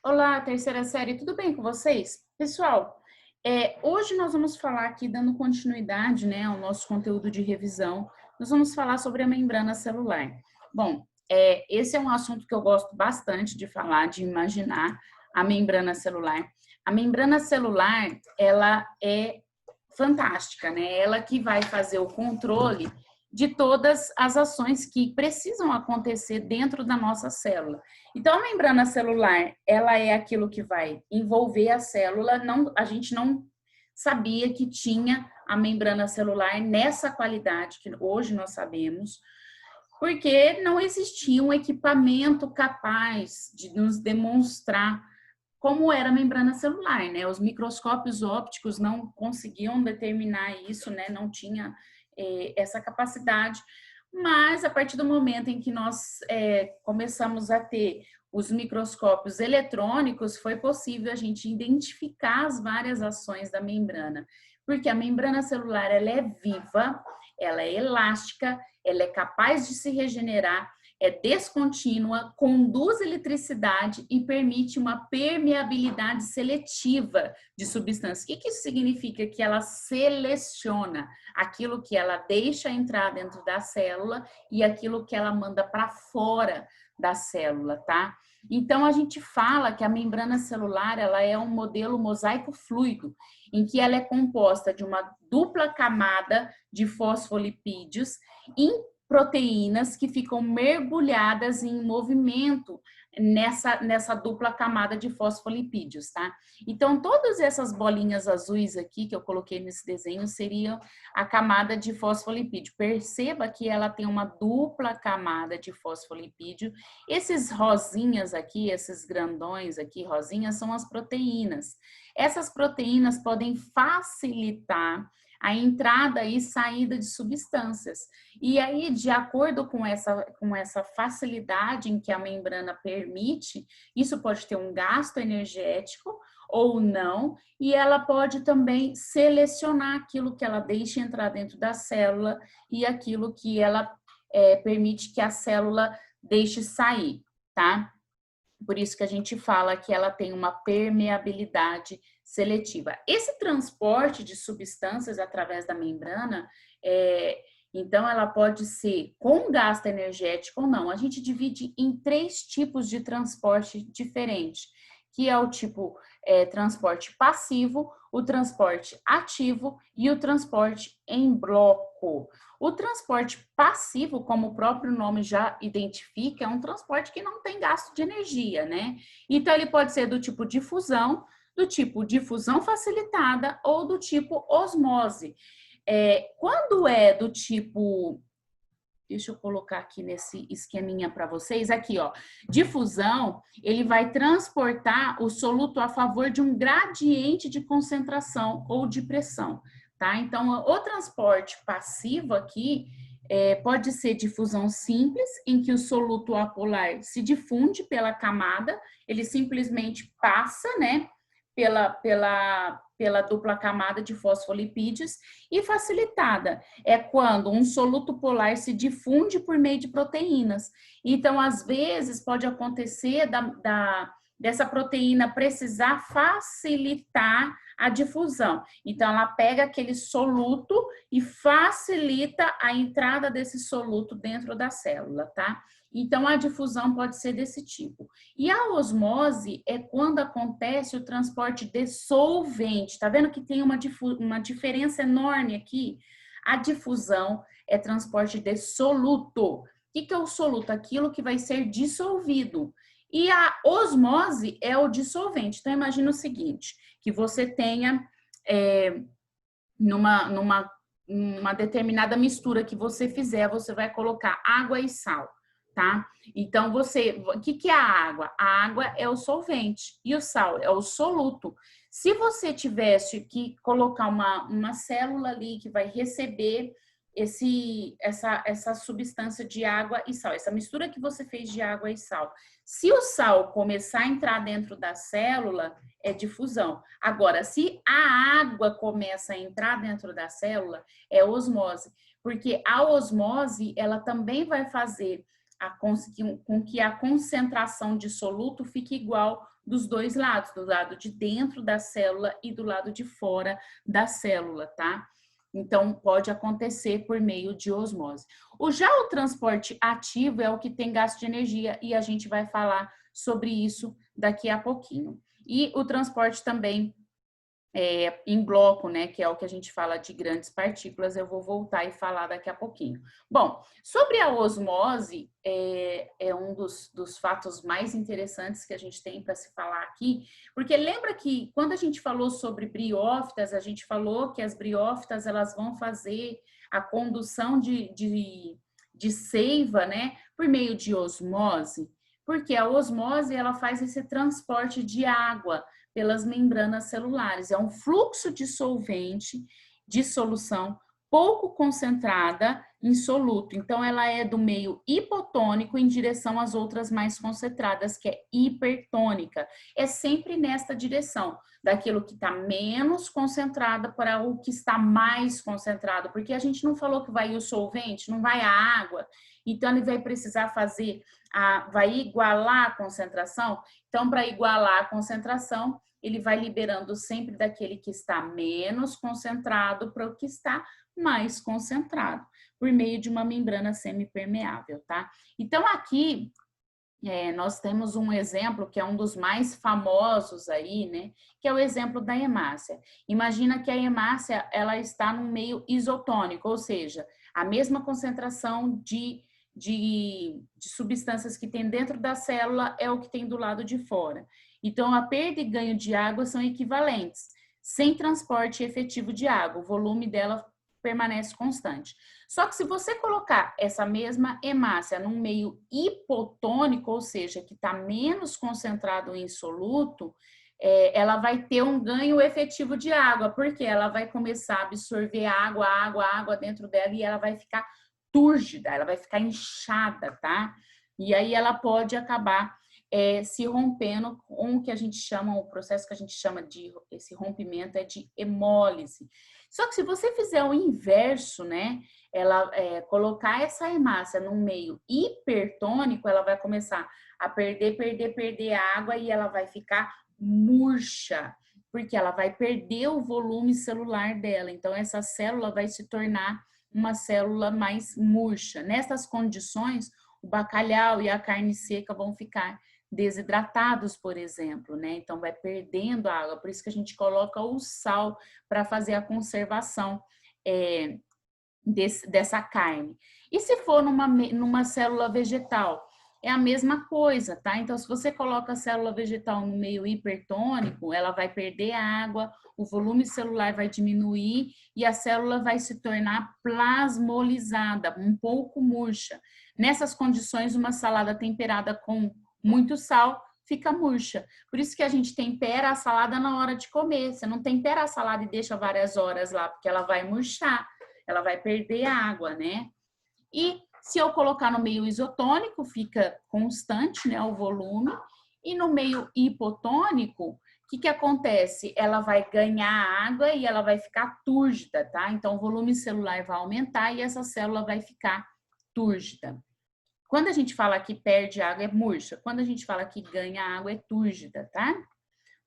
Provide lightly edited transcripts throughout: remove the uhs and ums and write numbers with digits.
Olá, terceira série, tudo bem com vocês? Pessoal, hoje nós vamos falar aqui, dando continuidade, né, ao nosso conteúdo de revisão, nós vamos falar sobre a membrana celular. Bom, esse é um assunto que eu gosto bastante de falar, de imaginar a membrana celular. A membrana celular, ela é fantástica, né? Ela que vai fazer o controle de todas as ações que precisam acontecer dentro da nossa célula. Então, a membrana celular, ela é aquilo que vai envolver a célula. Não, a gente não sabia que tinha a membrana celular nessa qualidade que hoje nós sabemos, porque não existia um equipamento capaz de nos demonstrar como era a membrana celular, né? Os microscópios ópticos não conseguiam determinar isso, né? Não tinha essa capacidade, mas a partir do momento em que nós começamos a ter os microscópios eletrônicos, foi possível a gente identificar as várias ações da membrana, porque a membrana celular ela é viva, ela é elástica, ela é capaz de se regenerar, é descontínua, conduz eletricidade e permite uma permeabilidade seletiva de substâncias. O que isso significa? Que ela seleciona aquilo que ela deixa entrar dentro da célula e aquilo que ela manda para fora da célula, tá? Então, a gente fala que a membrana celular ela é um modelo mosaico fluido, em que ela é composta de uma dupla camada de fosfolipídios proteínas que ficam mergulhadas em movimento nessa dupla camada de fosfolipídios, tá? Então, todas essas bolinhas azuis aqui que eu coloquei nesse desenho seriam a camada de fosfolipídio. Perceba que ela tem uma dupla camada de fosfolipídio. Esses rosinhas aqui, esses grandões aqui, rosinhas, são as proteínas. Essas proteínas podem facilitar a entrada e saída de substâncias. E aí, de acordo com essa facilidade em que a membrana permite, isso pode ter um gasto energético ou não, e ela pode também selecionar aquilo que ela deixa entrar dentro da célula e aquilo que ela permite que a célula deixe sair, tá? Por isso que a gente fala que ela tem uma permeabilidade seletiva. Esse transporte de substâncias através da membrana, então ela pode ser com gasto energético ou não. A gente divide em 3 tipos de transporte diferentes, que é o tipo transporte passivo, o transporte ativo e o transporte em bloco. O transporte passivo, como o próprio nome já identifica, é um transporte que não tem gasto de energia, né? Então, ele pode ser do tipo difusão, do tipo difusão facilitada ou do tipo osmose. Quando é do tipo... Deixa eu colocar aqui nesse esqueminha para vocês. Aqui, ó. Difusão, ele vai transportar o soluto a favor de um gradiente de concentração ou de pressão, tá? Então, o transporte passivo aqui pode ser difusão simples, em que o soluto apolar se difunde pela camada, ele simplesmente passa, né? Pela dupla camada de fosfolipídios, e facilitada é quando um soluto polar se difunde por meio de proteínas. Então, às vezes, pode acontecer dessa proteína precisar facilitar a difusão. Então, ela pega aquele soluto e facilita a entrada desse soluto dentro da célula, tá? Então, a difusão pode ser desse tipo. E a osmose é quando acontece o transporte de solvente. Tá vendo que tem uma diferença enorme aqui? A difusão é transporte de soluto. O que é o soluto? Aquilo que vai ser dissolvido. E a osmose é o dissolvente. Então, imagina o seguinte, que você tenha numa determinada mistura que você fizer, você vai colocar água e sal, tá? Então, o que é a água? A água é o solvente e o sal é o soluto. Se você tivesse que colocar uma célula ali que vai receber essa substância de água e sal, essa mistura que você fez de água e sal, se o sal começar a entrar dentro da célula, é difusão. Agora, se a água começa a entrar dentro da célula, é osmose, porque a osmose, ela também vai fazer com que a concentração de soluto fique igual dos dois lados, do lado de dentro da célula e do lado de fora da célula, tá? Então, pode acontecer por meio de osmose. Já o transporte ativo é o que tem gasto de energia e a gente vai falar sobre isso daqui a pouquinho. E o transporte também em bloco, né, que é o que a gente fala de grandes partículas, eu vou voltar e falar daqui a pouquinho. Bom, sobre a osmose, é um dos fatos mais interessantes que a gente tem para se falar aqui, porque lembra que quando a gente falou sobre briófitas, a gente falou que as briófitas, elas vão fazer a condução de seiva, né, por meio de osmose, porque a osmose, ela faz esse transporte de água pelas membranas celulares. É um fluxo de solvente, de solução pouco concentrada em soluto. Então, ela é do meio hipotônico em direção às outras mais concentradas, que é hipertônica. É sempre nesta direção, daquilo que está menos concentrada para o que está mais concentrado, porque a gente não falou que vai o solvente, não vai a água, então ele vai precisar vai igualar a concentração. Então, para igualar a concentração, ele vai liberando sempre daquele que está menos concentrado para o que está mais concentrado, por meio de uma membrana semipermeável, tá? Então, aqui, nós temos um exemplo que é um dos mais famosos aí, né? Que é o exemplo da hemácia. Imagina que a hemácia, ela está num meio isotônico, ou seja, a mesma concentração de substâncias que tem dentro da célula é o que tem do lado de fora. Então, a perda e ganho de água são equivalentes, sem transporte efetivo de água, o volume dela permanece constante. Só que se você colocar essa mesma hemácia num meio hipotônico, ou seja, que está menos concentrado em soluto, ela vai ter um ganho efetivo de água, porque ela vai começar a absorver água dentro dela e ela vai ficar túrgida, ela vai ficar inchada, tá? E aí ela pode acabar se rompendo com o que a gente chama, o processo que a gente chama esse rompimento é de hemólise. Só que se você fizer o inverso, né, colocar essa hemácia num meio hipertônico, ela vai começar a perder água e ela vai ficar murcha, porque ela vai perder o volume celular dela. Então, essa célula vai se tornar uma célula mais murcha. Nessas condições, o bacalhau e a carne seca vão ficar desidratados, por exemplo, né? Então, vai perdendo a água. Por isso que a gente coloca o sal para fazer a conservação dessa carne. E se for numa célula vegetal? É a mesma coisa, tá? Então, se você coloca a célula vegetal no meio hipertônico, ela vai perder a água, o volume celular vai diminuir e a célula vai se tornar plasmolizada, um pouco murcha. Nessas condições, uma salada temperada com muito sal fica murcha. Por isso que a gente tempera a salada na hora de comer. Você não tempera a salada e deixa várias horas lá, porque ela vai murchar, ela vai perder a água, né? E se eu colocar no meio isotônico, fica constante, né, o volume. E no meio hipotônico, o que acontece? Ela vai ganhar água e ela vai ficar túrgida, tá? Então, o volume celular vai aumentar e essa célula vai ficar túrgida. Quando a gente fala que perde água, é murcha. Quando a gente fala que ganha água, é túrgida, tá?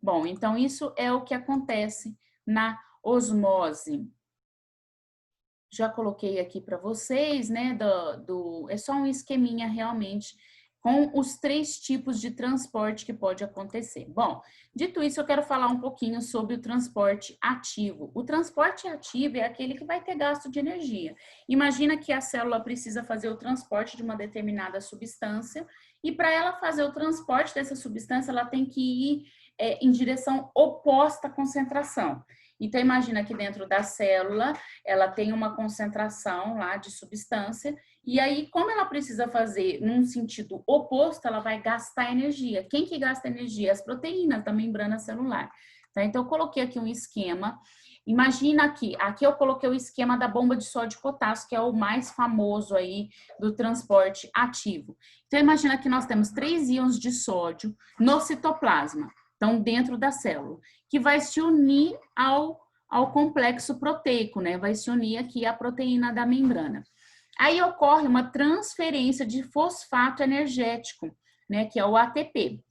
Bom, então isso é o que acontece na osmose. Já coloquei aqui para vocês, né, é só um esqueminha realmente com os 3 tipos de transporte que pode acontecer. Bom, dito isso, eu quero falar um pouquinho sobre o transporte ativo. O transporte ativo é aquele que vai ter gasto de energia. Imagina que a célula precisa fazer o transporte de uma determinada substância e para ela fazer o transporte dessa substância, ela tem que ir em direção oposta à concentração. Então, imagina que dentro da célula, ela tem uma concentração lá de substância, e aí, como ela precisa fazer num sentido oposto, ela vai gastar energia. Quem que gasta energia? As proteínas da membrana celular. Tá? Então, eu coloquei aqui um esquema. Imagina aqui eu coloquei o esquema da bomba de sódio e potássio, que é o mais famoso aí do transporte ativo. Então, imagina que nós temos 3 íons de sódio no citoplasma. Então, dentro da célula, que vai se unir ao complexo proteico, né? Vai se unir aqui à proteína da membrana. Aí ocorre uma transferência de fosfato energético, né, que é o ATP,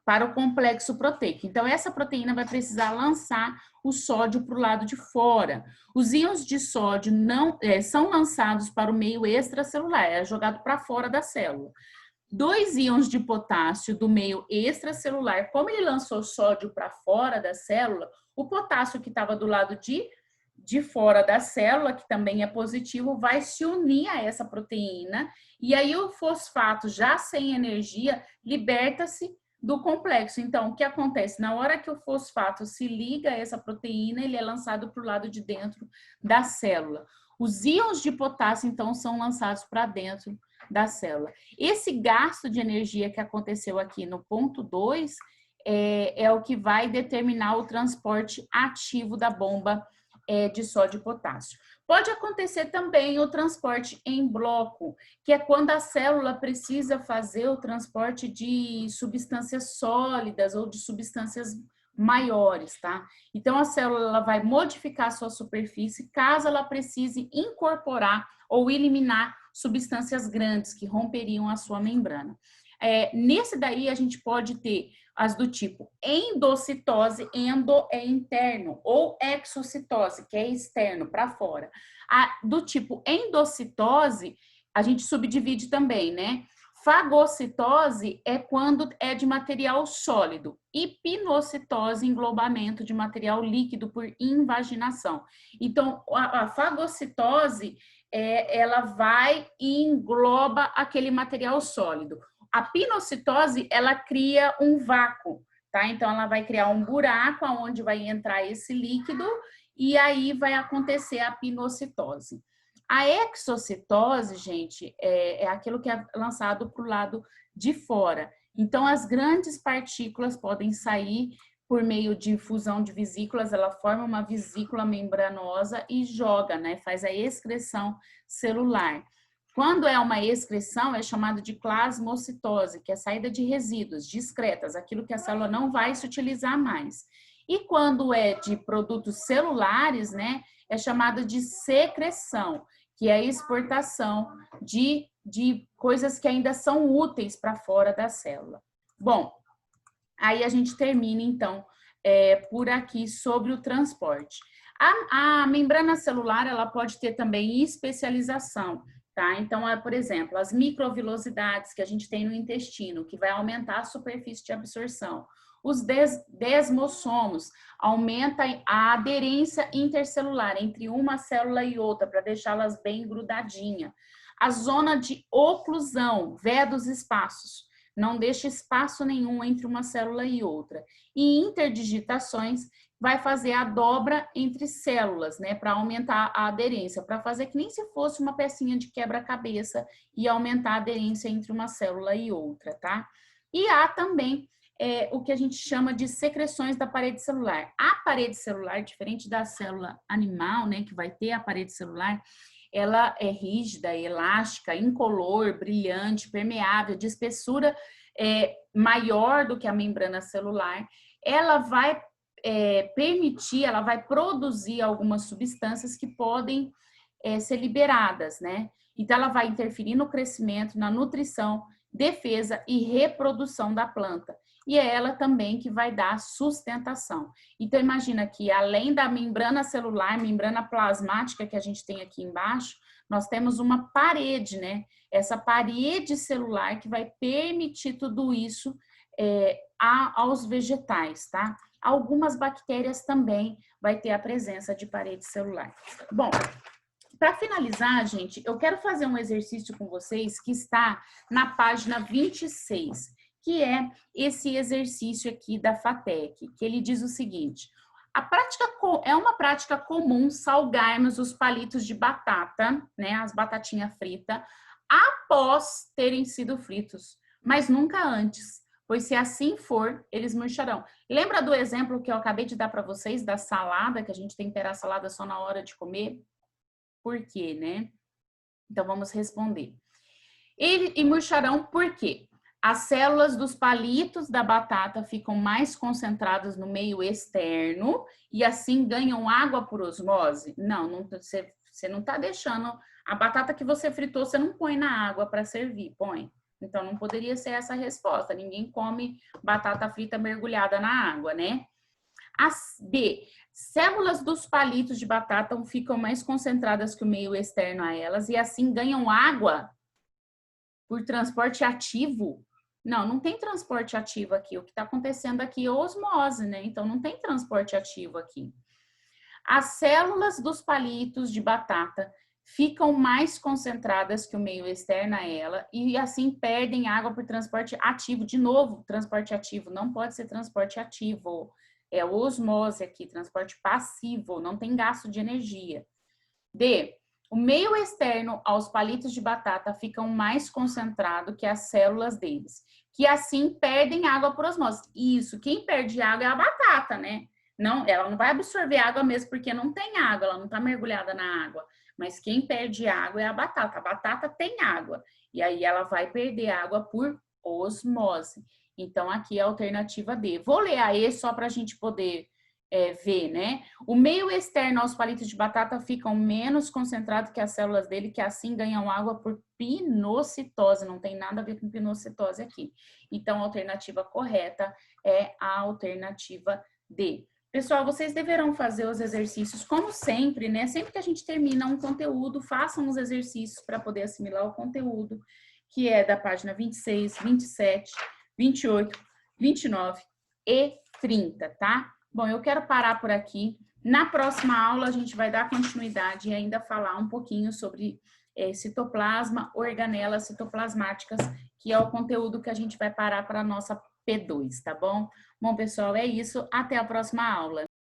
para o complexo proteico. Então, essa proteína vai precisar lançar o sódio para o lado de fora. Os íons de sódio não são lançados para o meio extracelular, é jogado para fora da célula. 2 íons de potássio do meio extracelular, como ele lançou sódio para fora da célula, o potássio que estava do lado de fora da célula, que também é positivo, vai se unir a essa proteína, e aí o fosfato, já sem energia, liberta-se do complexo. Então, o que acontece? Na hora que o fosfato se liga a essa proteína, ele é lançado para o lado de dentro da célula. Os íons de potássio, então, são lançados para dentro da célula. Esse gasto de energia que aconteceu aqui no ponto 2 é o que vai determinar o transporte ativo da bomba de sódio e potássio. Pode acontecer também o transporte em bloco, que é quando a célula precisa fazer o transporte de substâncias sólidas ou de substâncias maiores, tá? Então, a célula ela vai modificar a sua superfície caso ela precise incorporar ou eliminar substâncias grandes que romperiam a sua membrana. Nesse daí, a gente pode ter as do tipo endocitose, endo é interno, ou exocitose, que é externo, para fora. A do tipo endocitose, a gente subdivide também, né? Fagocitose é quando é de material sólido. E pinocitose, englobamento de material líquido por invaginação. Então, a fagocitose, ela vai e engloba aquele material sólido. A pinocitose, ela cria um vácuo, tá? Então, ela vai criar um buraco onde vai entrar esse líquido e aí vai acontecer a pinocitose. A exocitose, gente, é aquilo que é lançado para o lado de fora. Então, as grandes partículas podem sair por meio de fusão de vesículas, ela forma uma vesícula membranosa e joga, né? Faz a excreção celular. Quando é uma excreção, é chamado de plasmocitose, que é a saída de resíduos discretas, aquilo que a célula não vai se utilizar mais. E quando é de produtos celulares, né, é chamado de secreção, que é a exportação de coisas que ainda são úteis para fora da célula. Bom, aí a gente termina, então, por aqui sobre o transporte. A membrana celular, ela pode ter também especialização, tá? Então, por exemplo, as microvilosidades que a gente tem no intestino, que vai aumentar a superfície de absorção. Os desmossomos, aumenta a aderência intercelular entre uma célula e outra, para deixá-las bem grudadinhas. A zona de oclusão, veda os espaços, não deixa espaço nenhum entre uma célula e outra. E interdigitações vai fazer a dobra entre células, né, para aumentar a aderência, para fazer que nem se fosse uma pecinha de quebra-cabeça e aumentar a aderência entre uma célula e outra, tá? E há também o que a gente chama de secreções da parede celular. A parede celular, diferente da célula animal, né, que vai ter a parede celular, ela é rígida, elástica, incolor, brilhante, permeável, de espessura maior do que a membrana celular. Ela vai permitir, ela vai produzir algumas substâncias que podem ser liberadas, né? Então, ela vai interferir no crescimento, na nutrição, defesa e reprodução da planta. E é ela também que vai dar sustentação. Então, imagina que além da membrana celular, membrana plasmática que a gente tem aqui embaixo, nós temos uma parede, né? Essa parede celular que vai permitir tudo isso aos vegetais, tá? Algumas bactérias também vai ter a presença de parede celular. Bom, para finalizar, gente, eu quero fazer um exercício com vocês que está na página 26, que é esse exercício aqui da FATEC, que ele diz o seguinte: é uma prática comum salgarmos os palitos de batata, né, as batatinhas fritas, após terem sido fritos, mas nunca antes, pois se assim for, eles murcharão. Lembra do exemplo que eu acabei de dar para vocês da salada, que a gente tempera a salada só na hora de comer? Por quê, né? Então, vamos responder. E murcharão por quê? As células dos palitos da batata ficam mais concentradas no meio externo e assim ganham água por osmose? Não, você não está deixando A batata que você fritou, você não põe na água para servir, põe. Então, não poderia ser essa a resposta. Ninguém come batata frita mergulhada na água, né? B. Células dos palitos de batata ficam mais concentradas que o meio externo a elas e assim ganham água por transporte ativo. Não, não tem transporte ativo aqui. O que está acontecendo aqui é osmose, né? Então, não tem transporte ativo aqui. As células dos palitos de batata ficam mais concentradas que o meio externo a ela e assim perdem água por transporte ativo. De novo, transporte ativo não pode ser transporte ativo. É osmose aqui, transporte passivo, não tem gasto de energia. D. O meio externo aos palitos de batata ficam mais concentrado que as células deles, que assim perdem água por osmose. Isso, quem perde água é a batata, né? Não, ela não vai absorver água mesmo porque não tem água, ela não está mergulhada na água. Mas quem perde água é a batata. A batata tem água e aí ela vai perder água por osmose. Então aqui é a alternativa D. Vou ler a E só para a gente poder ver, né? O meio externo aos palitos de batata ficam menos concentrados que as células dele, que assim ganham água por pinocitose. Não tem nada a ver com pinocitose aqui. Então, a alternativa correta é a alternativa D. Pessoal, vocês deverão fazer os exercícios como sempre, né? Sempre que a gente termina um conteúdo, façam os exercícios para poder assimilar o conteúdo, que é da página 26, 27, 28, 29 e 30, tá? Bom, eu quero parar por aqui. Na próxima aula, a gente vai dar continuidade e ainda falar um pouquinho sobre citoplasma, organelas citoplasmáticas, que é o conteúdo que a gente vai parar para a nossa P2, tá bom? Bom, pessoal, é isso. Até a próxima aula.